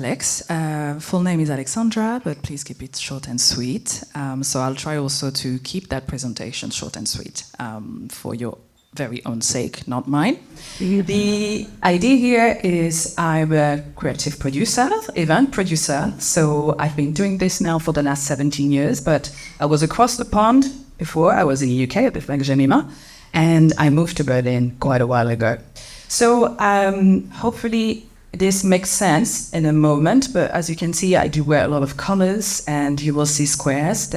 Alex. Full name is Alexandra, but please keep it short and sweet. So I'll try also to keep that presentation short and sweet for your very own sake, not mine. The idea here is I'm a creative producer, event producer. So I've been doing this now for the last 17 years, but I was across the pond before. I was in the UK, a bit like Jemima, and I moved to Berlin quite a while ago. So hopefully this makes sense in a moment, but as you can see, I do wear a lot of colors, and you will see squares.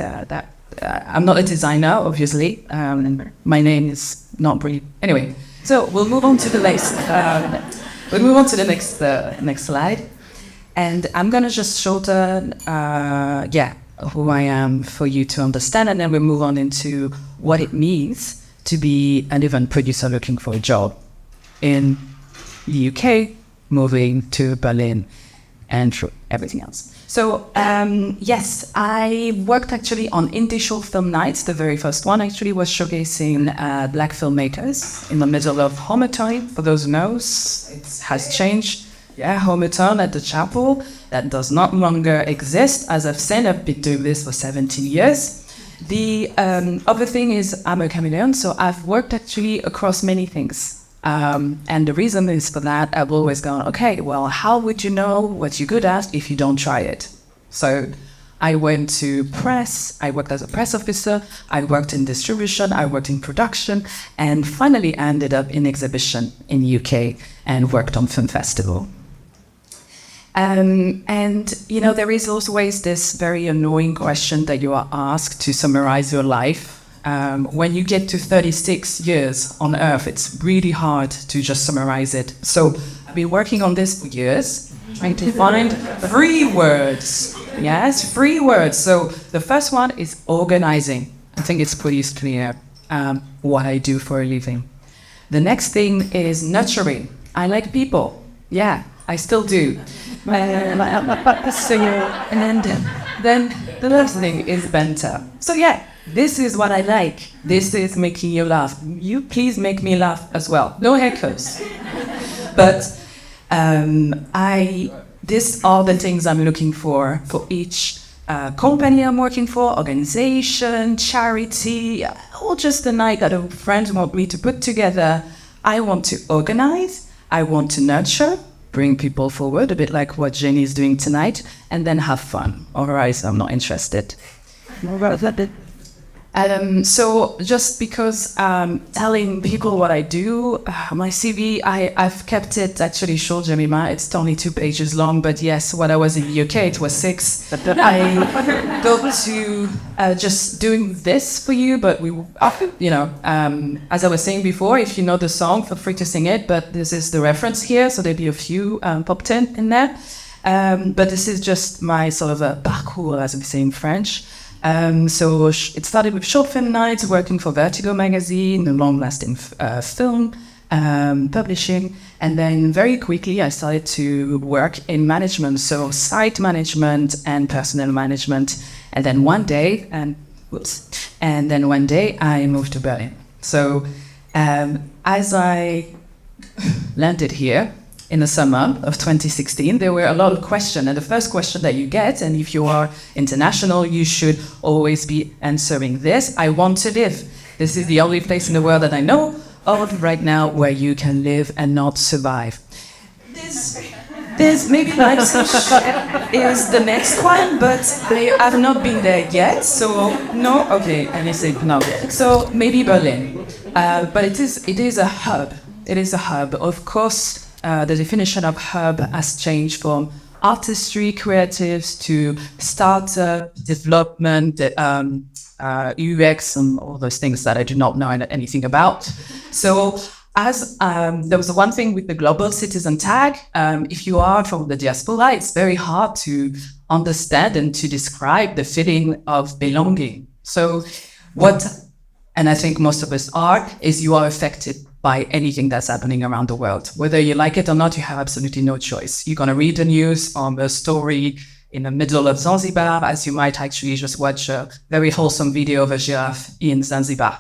I'm not a designer, obviously. My name is not really. Anyway, so we'll move on to the next. We'll move on to the next slide, and I'm gonna just shorten, who I am for you to understand, and then we'll move on into what it means to be an event producer looking for a job in the UK, moving to Berlin, and through everything else. So yes, I worked actually on indie short film nights. The very first one actually was showcasing black filmmakers in the middle of Homerton. For those who knows, it has changed. Yeah, Homerton at the chapel. That does not longer exist. As I've said, I've been doing this for 17 years. The other thing is I'm a chameleon, so I've worked actually across many things. And the reason is for that, I've always gone, okay, well, how would you know what you're good at if you don't try it? So I went to press, I worked as a press officer, I worked in distribution, I worked in production, and finally I ended up in exhibition in the UK and worked on film festival. And, you know, there is always this very annoying question that you are asked to summarize your life. When you get to 36 years on Earth, it's really hard to just summarize it. So I've been working on this for years, trying to find 3 words. Yes, 3 words. So the first one is organizing. I think it's pretty clear what I do for a living. The next thing is nurturing. I like people. Yeah, I still do. And then the last thing is banter. So yeah. This is what I like. This is making you laugh. You please make me laugh as well. No heckles. But these are the things I'm looking for each company I'm working for, organization, charity, or just a night that a friend want me to put together. I want to organize. I want to nurture, bring people forward, a bit like what Jenny is doing tonight, and then have fun. Otherwise, I'm not interested. So just because telling people what I do, my CV, I've kept it actually short, Jemima. It's only 2 pages long, but yes, when I was in the UK, it was 6. I go to just doing this for you, but we, you know, as I was saying before, if you know the song, feel free to sing it, but this is the reference here, so there'll be a few popped in there. But this is just my sort of a parcours, as we say in French. So it started with short film nights, working for Vertigo magazine, a long-lasting film publishing, and then very quickly I started to work in management, so site management and personnel management. And then one day, one day I moved to Berlin. So as I landed here, in the summer of 2016, there were a lot of questions. And the first question that you get, and if you are international, you should always be answering this: I want to live. This is the only place in the world that I know of right now where you can live and not survive. This maybe Leipzig is the next one, but they have not been there yet. So no, okay, and they say no. So maybe Berlin, but it is a hub. It is a hub, of course. The definition of hub has changed from artistry, creatives, to startup, development, UX, and all those things that I do not know anything about. So as there was one thing with the global citizen tag, if you are from the diaspora, it's very hard to understand and to describe the feeling of belonging. So and I think most of us are, is you are affected by anything that's happening around the world. Whether you like it or not, you have absolutely no choice. You're going to read the news on a story in the middle of Zanzibar, as you might actually just watch a very wholesome video of a giraffe in Zanzibar.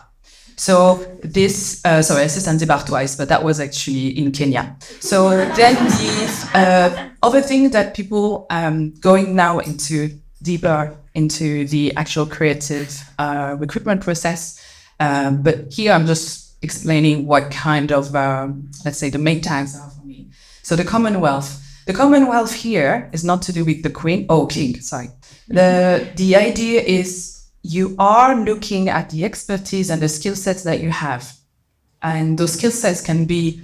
So this, sorry, I said Zanzibar twice, but that was actually in Kenya. So then the other thing that people going now into deeper into the actual creative recruitment process, but here I'm just explaining what kind of, let's say, the main tags are for me. So the Commonwealth. The Commonwealth here is not to do with the king, sorry. The idea is you are looking at the expertise and the skill sets that you have. And those skill sets can be,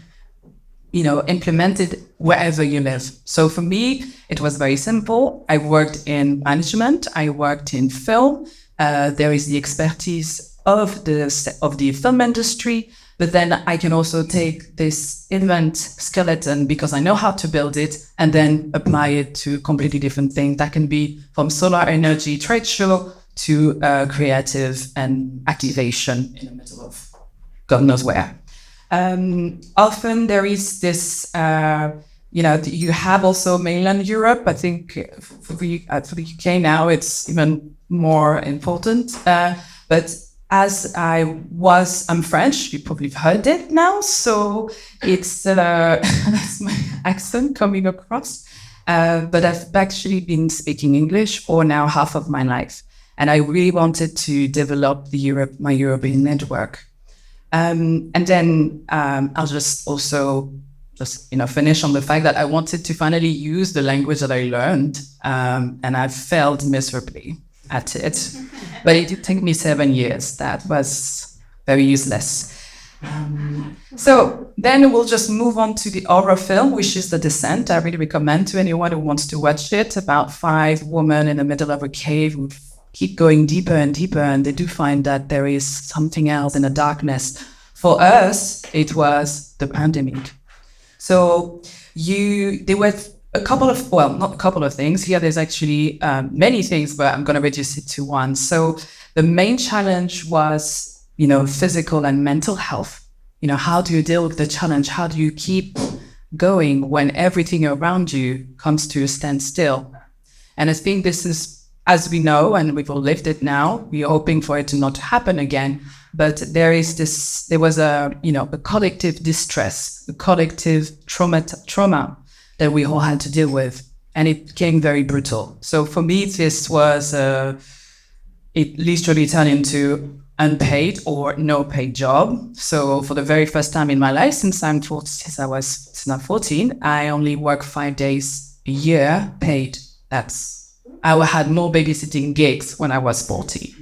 implemented wherever you live. So for me, it was very simple. I worked in management. I worked in film. There is the expertise of the film industry. But then I can also take this event skeleton because I know how to build it and then apply it to completely different things. That can be from solar energy trade show to creative and activation in the middle of God knows where. Often there is this, you have also mainland Europe. I think for the UK now it's even more important. But as I'm French, you probably heard it now, so it's that's my accent coming across. But I've actually been speaking English for now half of my life, and I really wanted to develop my European network. And then I'll just finish on the fact that I wanted to finally use the language that I learned, and I failed miserably at it. But it did take me 7 years. That was very useless. So then we'll just move on to the horror film, which is The Descent. I really recommend to anyone who wants to watch it, about 5 women in the middle of a cave who keep going deeper and deeper, and they do find that there is something else in the darkness. For us, it was the pandemic. So there were not a couple of things. Here there's actually many things, but I'm going to reduce it to one. So the main challenge was, physical and mental health. How do you deal with the challenge? How do you keep going when everything around you comes to a standstill? And I think this is, as we know, and we've all lived it now, we're hoping for it to not happen again. But there was a collective distress, a collective trauma that we all had to deal with, and it became very brutal. So for me, this was, it literally turned into unpaid or no paid job. So for the very first time in my life, since I'm 14, I only work 5 days a year paid. I had more babysitting gigs when I was 40.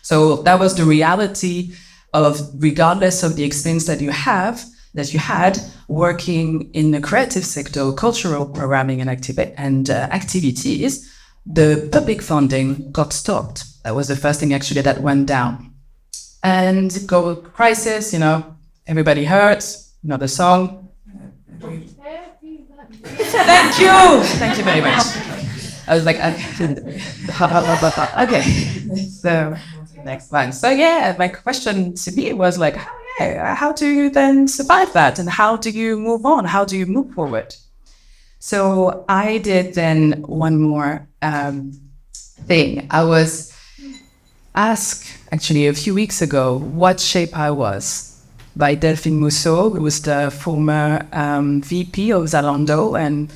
So that was the reality of, regardless of the experience that you had working in the creative sector, cultural programming and activities, the public funding got stopped. That was the first thing actually that went down. And COVID crisis, everybody hurts, the song. Thank you very much. I was like, okay, so next one. So yeah, my question to me was like, how do you then survive that? And how do you move on? How do you move forward? So I did then one more thing. I was asked actually a few weeks ago what shape I was by Delphine Mousseau, who was the former VP of Zalando, and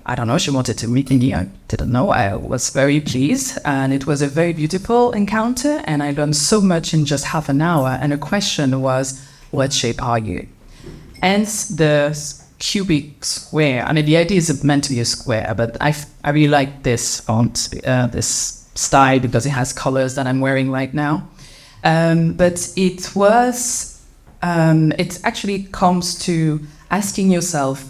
I don't know, she wanted to meet me. I didn't know. I was very pleased, and it was a very beautiful encounter, and I learned so much in just half an hour. And the question was, what shape are you? Hence the cubic square. I mean, the idea is meant to be a square, but I really like this font, this style, because it has colors that I'm wearing right now. But it actually comes to asking yourself,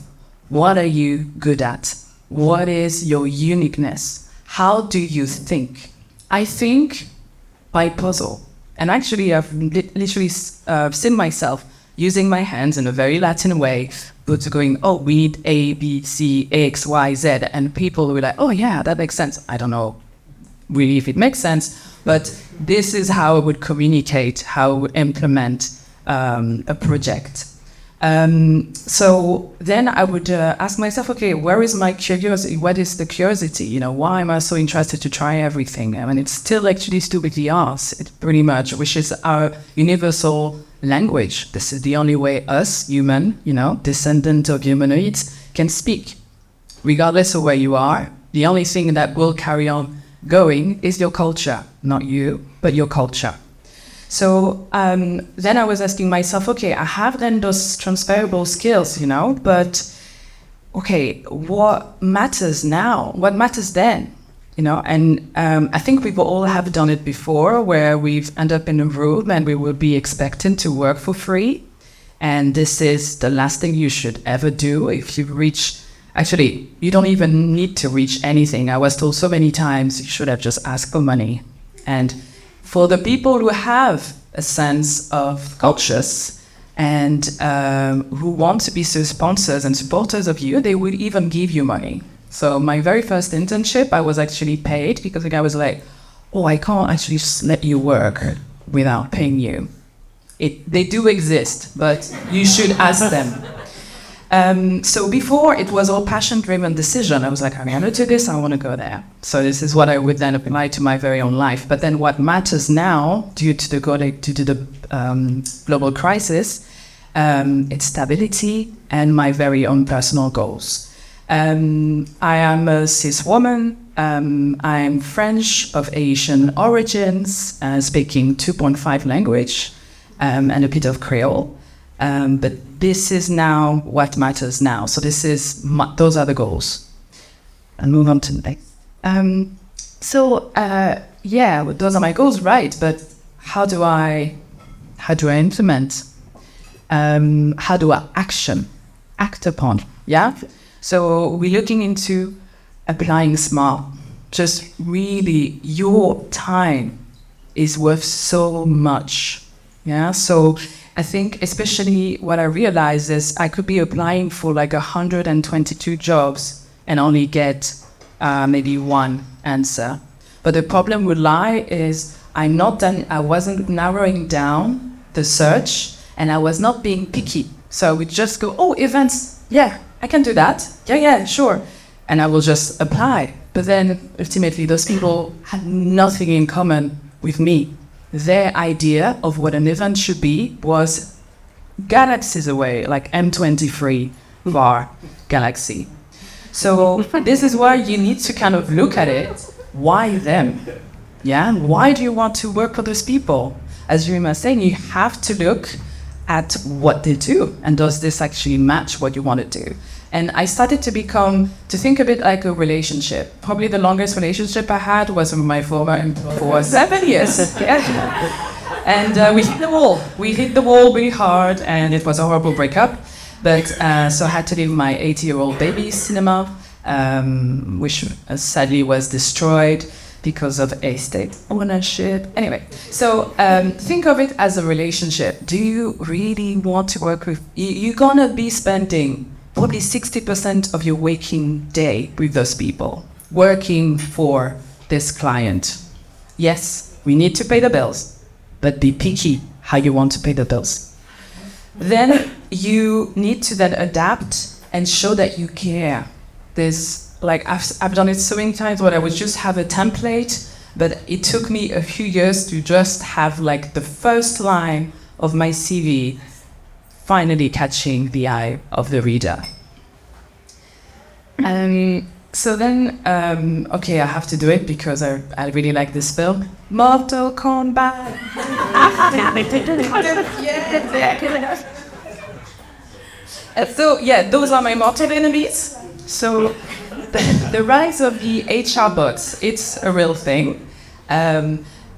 what are you good at? What is your uniqueness? How do you think? I think by puzzle. And actually, I've literally seen myself using my hands in a very Latin way, but going, oh, we need A, B, C, X, Y, Z. And people were like, oh, yeah, that makes sense. I don't know really if it makes sense, but this is how I would communicate, how I would implement a project. So then I would ask myself, okay, where is my curiosity? What is the curiosity? Why am I so interested to try everything? I mean, it's still actually stupidly asked, pretty much, which is our universal language. This is the only way us, human, descendant of humanoids, can speak. Regardless of where you are, the only thing that will carry on going is your culture. Not you, but your culture. So then I was asking myself, okay, I have then those transferable skills, but okay, what matters now? What matters then? And I think we all have done it before, where we've ended up in a room and we will be expected to work for free. And this is the last thing you should ever do. If you reach, actually, you don't even need to reach anything. I was told so many times you should have just asked for money. And for the people who have a sense of conscious and who want to be sponsors and supporters of you, they will even give you money. So my very first internship, I was actually paid because the guy was like, oh, I can't actually just let you work without paying you. They do exist, but you should ask them. So before, it was all passion-driven decision. I was like, I'm going to do this, I want to go there. So this is what I would then apply to my very own life. But then what matters now, due to the global crisis, it's stability and my very own personal goals. I am a cis woman. I'm French of Asian origins, speaking 2.5 language and a bit of Creole. But this is now what matters now. So this is those are the goals. And move on to the next. Yeah, those are my goals, right? But how do I implement? How do I act upon? Yeah. So we're looking into applying smart. Just really, your time is worth so much. Yeah. So I think especially what I realized is I could be applying for like 122 jobs and only get maybe one answer. But the problem would lie is I wasn't narrowing down the search and I was not being picky. So I would just go, oh, events, yeah, I can do that. Yeah, sure. And I will just apply. But then ultimately those people had nothing in common with me. Their idea of what an event should be was galaxies away, like M23 bar galaxy. So this is why you need to kind of look at it. Why them? Yeah, why do you want to work for those people? As Rima was saying, you have to look at what they do, and does this actually match what you want to do? And I started to think a bit like a relationship. Probably the longest relationship I had was with my former employer for 7 years. And we hit the wall. We hit the wall really hard, and it was a horrible breakup. But so I had to leave my 80-year-old baby cinema, which sadly was destroyed because of estate ownership. Anyway, so think of it as a relationship. Do you really want to work with? You're gonna be spending probably 60% of your waking day with those people, working for this client. Yes, we need to pay the bills, but be picky how you want to pay the bills. Then you need to then adapt and show that you care. I've done it so many times where I would just have a template, but it took me a few years to just have like the first line of my CV finally catching the eye of the reader. So then, okay, I have to do it because I really like this film. Mortal Kombat. So yeah, those are my mortal enemies. So the rise of the HR bots, it's a real thing.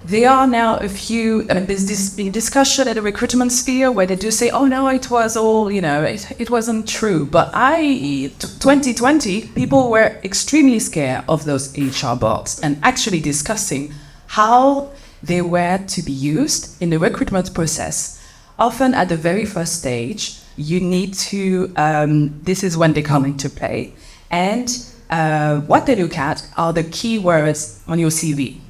There are now a few, there's this discussion at the recruitment sphere where they do say, oh no, it was all, it wasn't true. But 2020, people were extremely scared of those HR bots and actually discussing how they were to be used in the recruitment process. Often at the very first stage, you need to, this is when they come into play. And what they look at are the keywords on your CV.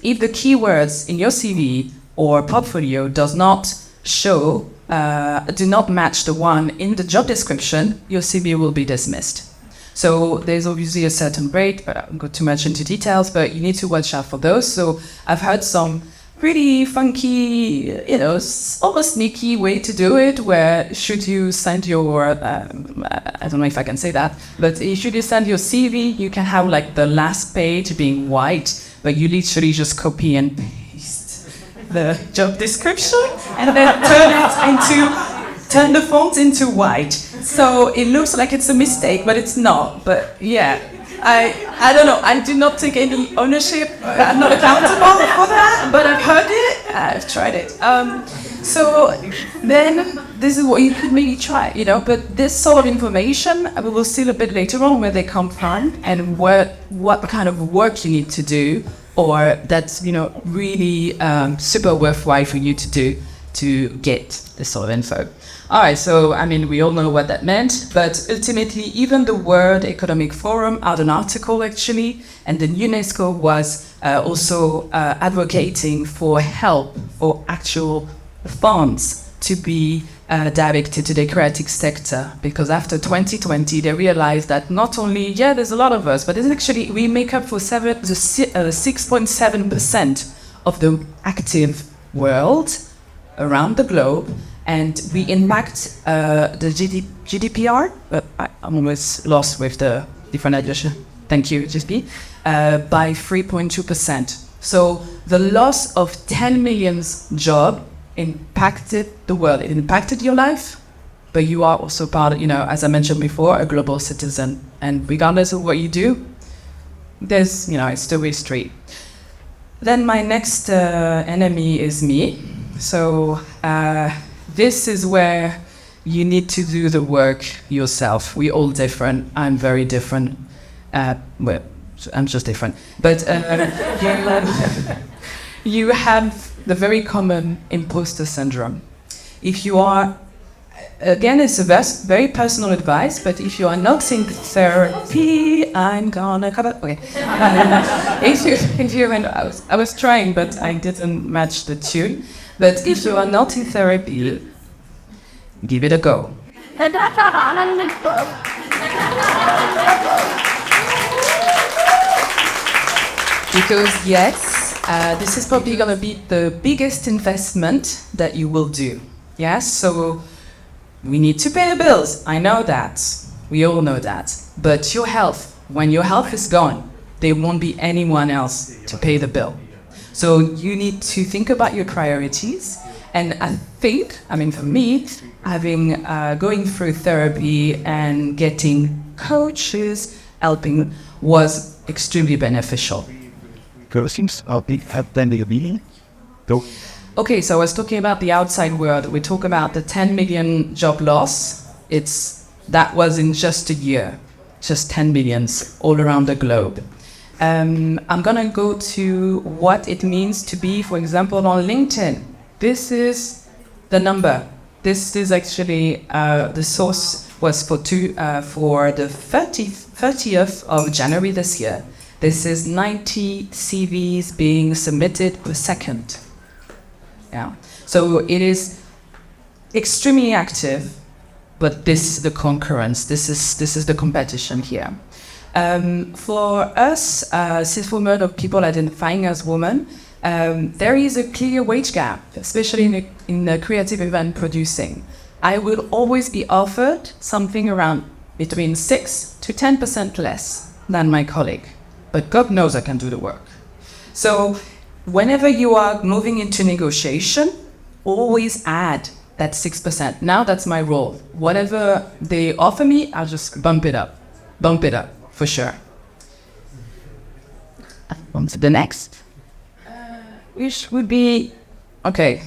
If the keywords in your CV or portfolio does not show, do not match the one in the job description, your CV will be dismissed. So there's obviously a certain rate, but I won't go too much into details, but you need to watch out for those. So I've heard some pretty funky, almost sneaky way to do it, where should you send your, I don't know if I can say that, but should you send your CV, you can have like the last page being white, but you literally just copy and paste the job description and then turn the font into white. So it looks like it's a mistake, but it's not. But yeah, I don't know. I do not take any ownership. I'm not accountable for that, but I've heard it. I've tried it. So then this is what you could maybe try, But this sort of information, we will see a bit later on where they come from and what kind of work you need to do, or that's really super worthwhile for you to do to get this sort of info. All right, so we all know what that meant, but ultimately even the World Economic Forum had an article actually, and the UNESCO was also advocating for help for actual funds to be directed to the creative sector, because after 2020 they realized that not only, there's a lot of us, but it's actually, we make up for 6.7% of the active world around the globe, and we impact the GDPR, I'm always lost with the different addition, thank you, GSP, by 3.2%. So the loss of 10 million jobs impacted the world. It impacted your life, but you are also part of, as I mentioned before, a global citizen. And regardless of what you do, there's, it's two-way street. Then my next enemy is me. So this is where you need to do the work yourself. We're all different. I'm very different. Well, I'm just different. But you have the very common imposter syndrome. If you are, again, it's a very personal advice, but if you are not in therapy, I'm gonna cover. Okay. I was trying, but I didn't match the tune. But if you are not in therapy, give it a go. Because yes, this is probably going to be the biggest investment that you will do. Yes, so we need to pay the bills. I know that. We all know that. But your health, when your health is gone, there won't be anyone else to pay the bill. So you need to think about your priorities. And I think, for me, having going through therapy and getting coaches helping was extremely beneficial. Okay, so I was talking about the outside world. We talk about the 10 million job loss. That was in just a year, just 10 millions all around the globe. I'm gonna go to what it means to be, for example, on LinkedIn. This is the number. This is actually the source was for the 30th of January this year. This is 90 CVs being submitted per second. Yeah. So it is extremely active, but this is the concurrence. This is the competition here. For us, cis women or people identifying as women, there is a clear wage gap, especially in the creative event producing. I will always be offered something around between 6 to 10% less than my colleague. But God knows I can do the work. So whenever you are moving into negotiation, always add that 6%. Now that's my role. Whatever they offer me, I'll just bump it up, for sure. On to the next. Which would be, okay.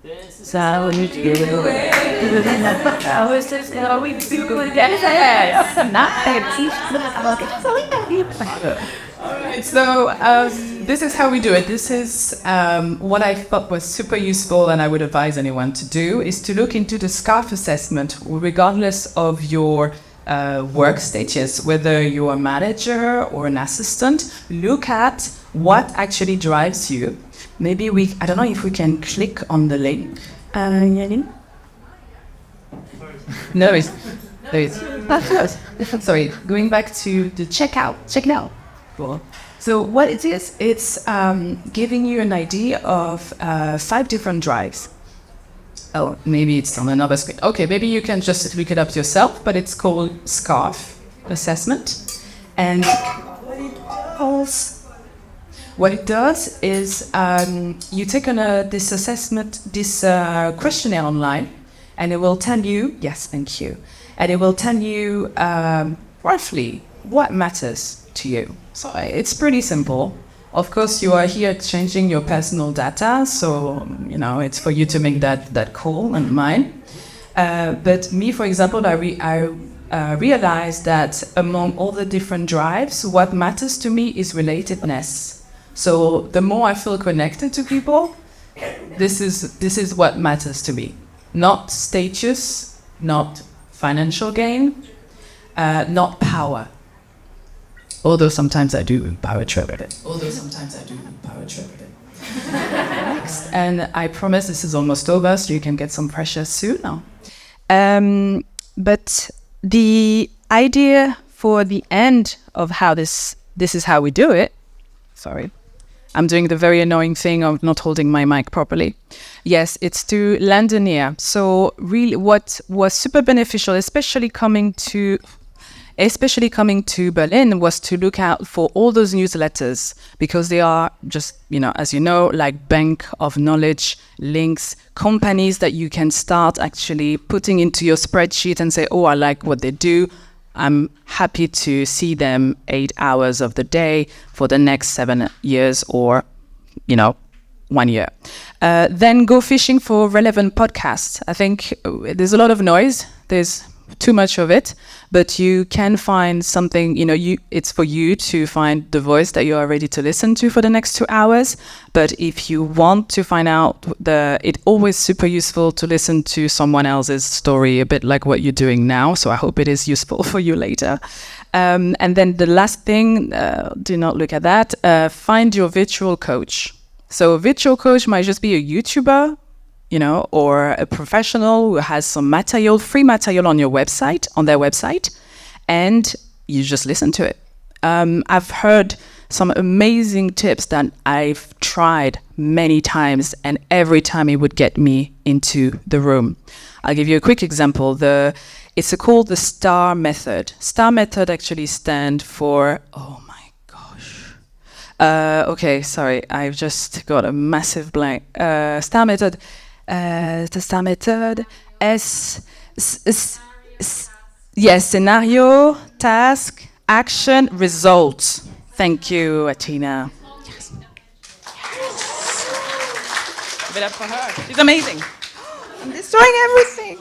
This is how we do it. How is this how we do it? Alright, so this is how we do it. This is what I thought was super useful and I would advise anyone to do, is to look into the SCARF assessment regardless of your work stages, whether you're a manager or an assistant. Look at what actually drives you. Maybe I don't know if we can click on the link. No, there is. Sorry, going back to the checkout. Check now. Cool. So what it is, it's giving you an idea of 5 different drives. Oh, maybe it's on another screen. Okay, maybe you can just look it up yourself, but it's called SCARF assessment. And what it does is you take on this assessment, this questionnaire online, and it will tell you, yes, thank you, and it will tell you roughly what matters to you. So it's pretty simple. Of course, you are here exchanging your personal data, so you know it's for you to make that call and mine. But me, for example, I realized that among all the different drives, what matters to me is relatedness. So the more I feel connected to people, this is what matters to me. Not status, not financial gain, not power. Although sometimes I do power trip it. Next. And I promise this is almost over, so you can get some pressure soon now. But the idea for the end of how this is how we do it. Sorry, I'm doing the very annoying thing of not holding my mic properly. Yes, it's to land an ear. So really, what was super beneficial, especially coming to Berlin, was to look out for all those newsletters, because they are just, as you know, like bank of knowledge, links, companies that you can start actually putting into your spreadsheet and say, oh, I like what they do. I'm happy to see them 8 hours of the day for the next 7 years or, 1 year. Then go fishing for relevant podcasts. I think there's a lot of noise. There's too much of it, but you can find something, it's for you to find the voice that you are ready to listen to for the next 2 hours. But if you want to find out it's always super useful to listen to someone else's story, a bit like what you're doing now. So I hope it is useful for you later. And then the last thing, do not look at that, find your virtual coach. So a virtual coach might just be a YouTuber, or a professional who has some material, free material on their website, and you just listen to it. I've heard some amazing tips that I've tried many times, and every time it would get me into the room. I'll give you a quick example. It's called the STAR method. STAR method actually stands for, oh my gosh. Okay, sorry, I've just got a massive blank. STAR method. The STAR method. Yes, scenario, task, action, results. Thank you, Atina. Yes. Give it up for her. She's amazing. I'm destroying everything.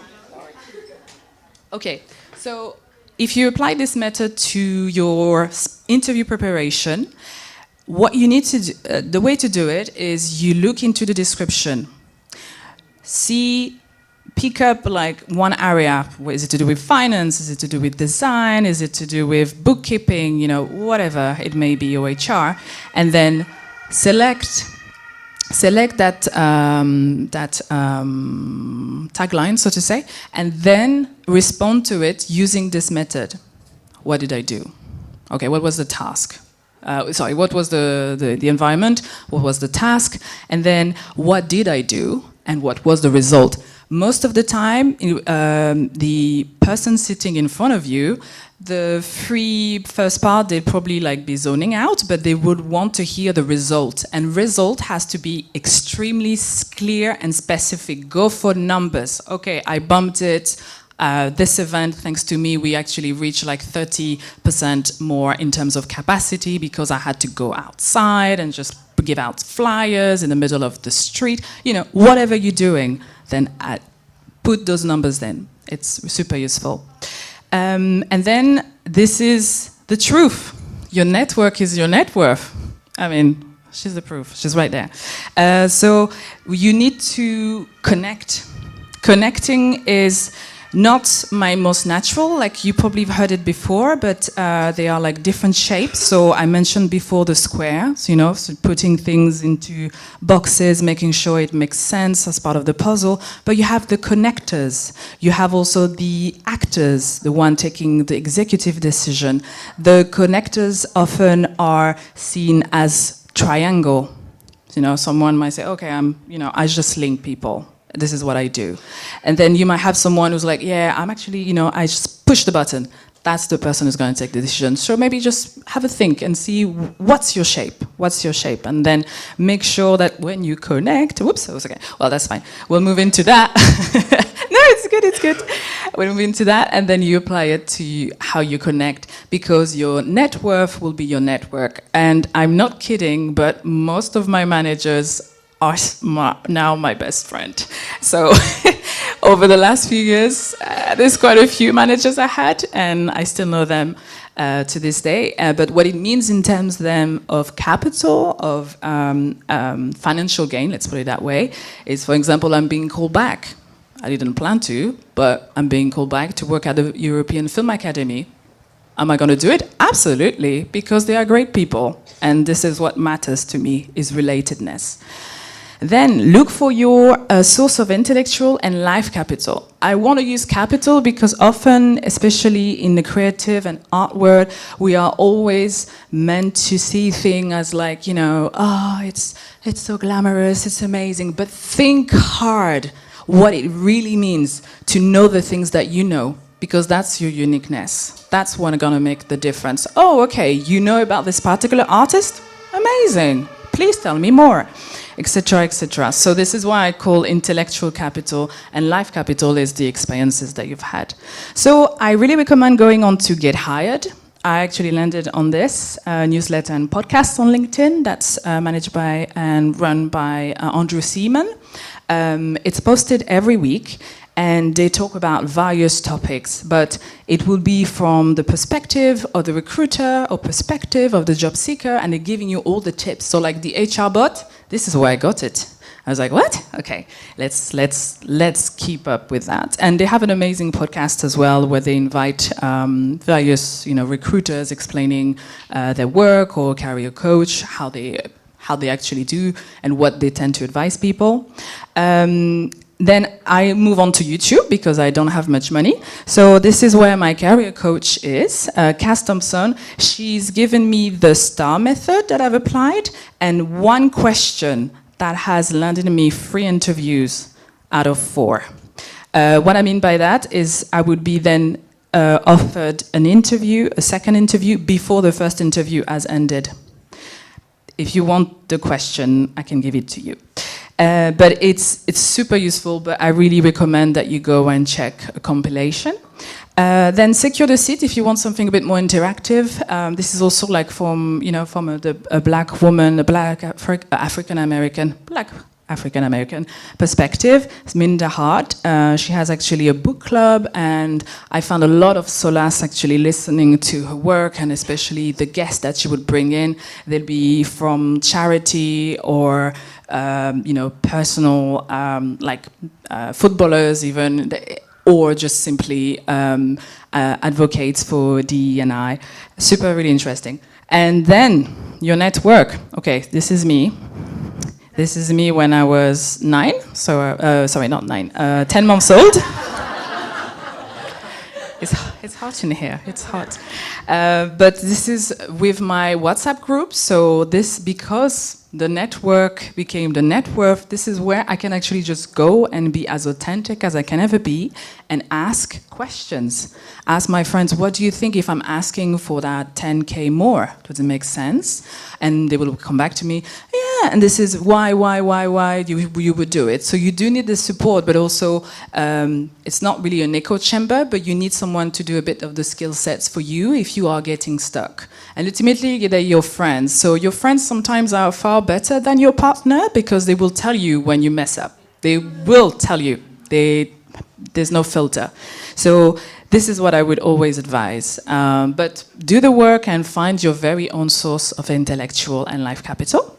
Okay, so if you apply this method to your interview preparation, what you need to do, the way to do it is you look into the description. Pick up like one area. Is it to do with finance? Is it to do with design? Is it to do with bookkeeping? Whatever it may be, or HR, and then select that tagline, so to say, and then respond to it using this method. What did I do? Okay, what was the task? What was the environment? What was the task? And then what did I do? And what was the result? Most of the time, the person sitting in front of you, the first part, they'd probably be zoning out, but they would want to hear the result. And result has to be extremely clear and specific. Go for numbers. Okay, I bumped it. This event, thanks to me, we actually reached 30% more in terms of capacity because I had to go outside and just give out flyers in the middle of the street. Whatever you're doing, then put those numbers in. It's super useful. And then this is the truth. Your network is your net worth. I mean, she's the proof. She's right there. So you need to connect. Connecting is Not my most natural, like you probably have heard it before, but they are like different shapes. So I mentioned before the squares, you know, so putting things into boxes, making sure it makes sense as part of the puzzle. But you have the connectors. You have also the actors, the one taking the executive decision. The connectors often are seen as triangle. You know, someone might say, okay, I just link people. This is what I do. And then you might have someone who's like, yeah, I'm actually, I just push the button. That's the person who's going to take the decision. So maybe just have a think and see what's your shape? What's your shape? And then make sure that when you connect, whoops, that was okay. Well, that's fine. We'll move into that. No, it's good. We'll move into that and then you apply it to how you connect because your net worth will be your network. And I'm not kidding, but most of my managers are now my best friend. So over the last few years, there's quite a few managers I had, and I still know them to this day. But what it means in terms then of capital, of financial gain, let's put it that way, is, for example, I'm being called back. I didn't plan to, but I'm being called back to work at the European Film Academy. Am I going to do it? Absolutely, because they are great people. And this is what matters to me, is relatedness. Then look for your source of intellectual and life capital. I want to use capital because often, especially in the creative and art world, we are always meant to see things as like, oh, it's so glamorous, it's amazing. But think hard what it really means to know the things that you know, because that's your uniqueness. That's what's going to make the difference. Oh, okay, you know about this particular artist? Amazing. Please tell me more. Etc., etc. So this is why I call intellectual capital, and life capital is the experiences that you've had. So I really recommend going on to Get Hired. I actually landed on this newsletter and podcast on LinkedIn that's managed by and run by Andrew Seaman. It's posted every week, and they talk about various topics, but it will be from the perspective of the recruiter or perspective of the job seeker, and they're giving you all the tips. So like the HR bot, this is where I got it. I was like, what? Okay, let's keep up with that. And they have an amazing podcast as well, where they invite various recruiters explaining their work, or career coach, how they actually do and what they tend to advise people. Then I move on to YouTube because I don't have much money. So this is where my career coach is, Cass Thompson. She's given me the STAR method that I've applied, and one question that has landed me 3 interviews out of 4. What I mean by that is I would be then offered an interview, a second interview, before the first interview has ended. If you want the question, I can give it to you. But it's super useful, but I really recommend that you go and check a compilation. Then secure the seat if you want something a bit more interactive. This is also like from a black woman, a black African American perspective. It's Minda Hart. She has actually a book club, and I found a lot of solace actually listening to her work, and especially the guests that she would bring in. They'll be from charity or personal, footballers even, or just simply advocates for DE&I. Super, really interesting. And then your network. Okay, this is me. This is me when I was 9, sorry, not 9, 10 months old. It's hot in here, it's hot. But this is with my WhatsApp group, so this, because the network became the net worth, this is where I can actually just go and be as authentic as I can ever be and ask questions. Ask my friends, what do you think if I'm asking for that 10K more? Does it make sense? And they will come back to me, yeah, and this is why you would do it. So you do need the support, but also it's not really an echo chamber, but you need someone to do a bit of the skill sets for you if you are getting stuck. And ultimately, they're your friends. So your friends sometimes are far better than your partner because they will tell you when you mess up. They will tell you. There's no filter. So this is what I would always advise. But do the work and find your very own source of intellectual and life capital.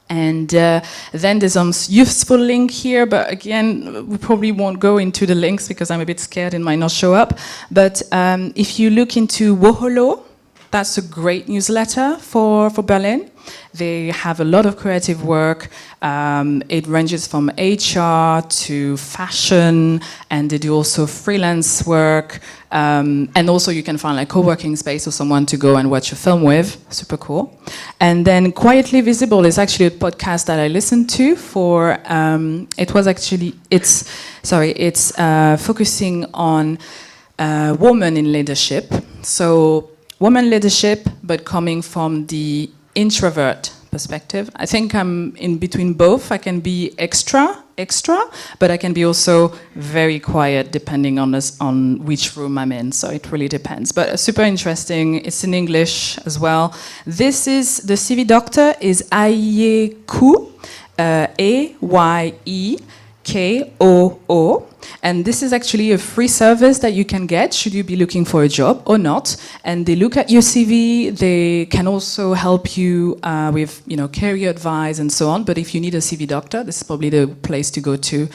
And then there's some useful link here, but again, we probably won't go into the links because I'm a bit scared it might not show up. But if you look into Woholo, that's a great newsletter for Berlin. They have a lot of creative work. It ranges from HR to fashion, and they do also freelance work. And also you can find like co-working space or someone to go and watch a film with. Super cool. And then Quietly Visible is actually a podcast that I listened to for, it's focusing on women in leadership. So woman leadership, but coming from the introvert perspective. I think I'm in between both. I can be extra, but I can be also very quiet depending on which room I'm in. So it really depends. But super interesting. It's in English as well. This is, the CV doctor is Ayekoo, Ayekoo. And this is actually a free service that you can get should you be looking for a job or not. And they look at your CV. They can also help you with, career advice and so on. But if you need a CV doctor, this is probably the place to go to.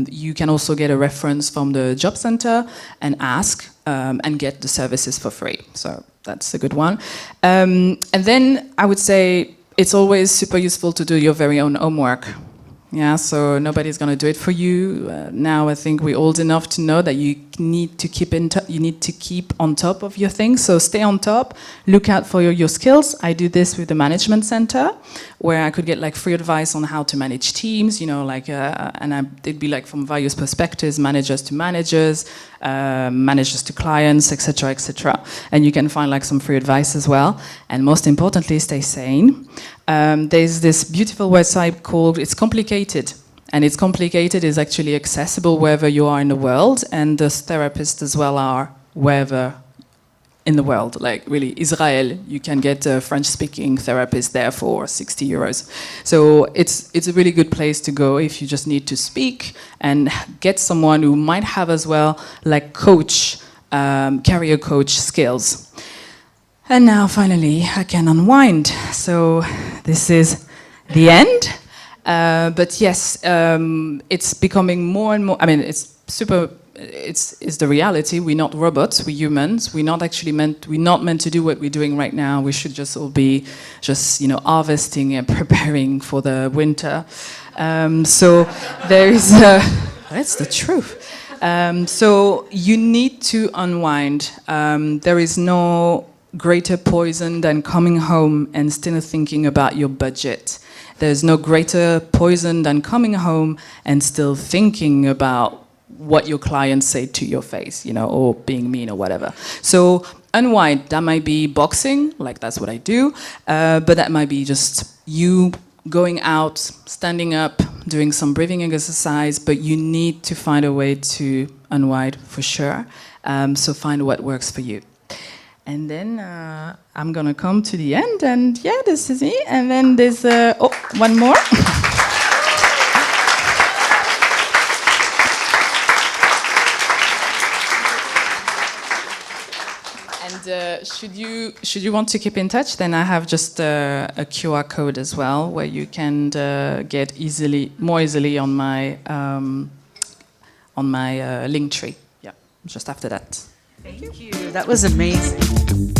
You can also get a reference from the job center and ask and get the services for free. So that's a good one. And then I would say it's always super useful to do your very own homework. Yeah, so nobody's going to do it for you. Now I think we're old enough to know that you need to keep on top of your things. So stay on top, look out for your skills. I do this with the management center, where I could get like free advice on how to manage teams, it'd be like from various perspectives, managers to managers, managers to clients, etc., etc. And you can find like some free advice as well. And most importantly, stay sane. There's this beautiful website called It's Complicated. And It's Complicated is actually accessible wherever you are in the world. And the therapists as well are wherever in the world. Like really, Israel, you can get a French-speaking therapist there for 60 euros. So it's a really good place to go if you just need to speak and get someone who might have as well like coach, career coach skills. And now, finally, I can unwind. So this is the end. But yes, it's becoming more and more. I mean, it's super. It's the reality. We're not robots. We're humans. We're not meant to do what we're doing right now. We should just all be just harvesting and preparing for the winter. So there is. That's the truth. So you need to unwind. There is no greater poison than coming home and still thinking about your budget. There's no greater poison than coming home and still thinking about what your clients say to your face, or being mean or whatever. So unwind, that might be boxing, like that's what I do, but that might be just you going out, standing up, doing some breathing exercise, but you need to find a way to unwind for sure. So find what works for you. And then I'm going to come to the end, and yeah, this is it. And then there's, one more. And should you want to keep in touch, then I have just a QR code as well, where you can get more easily on my link tree. Yeah, just after that. Thank you. That was amazing.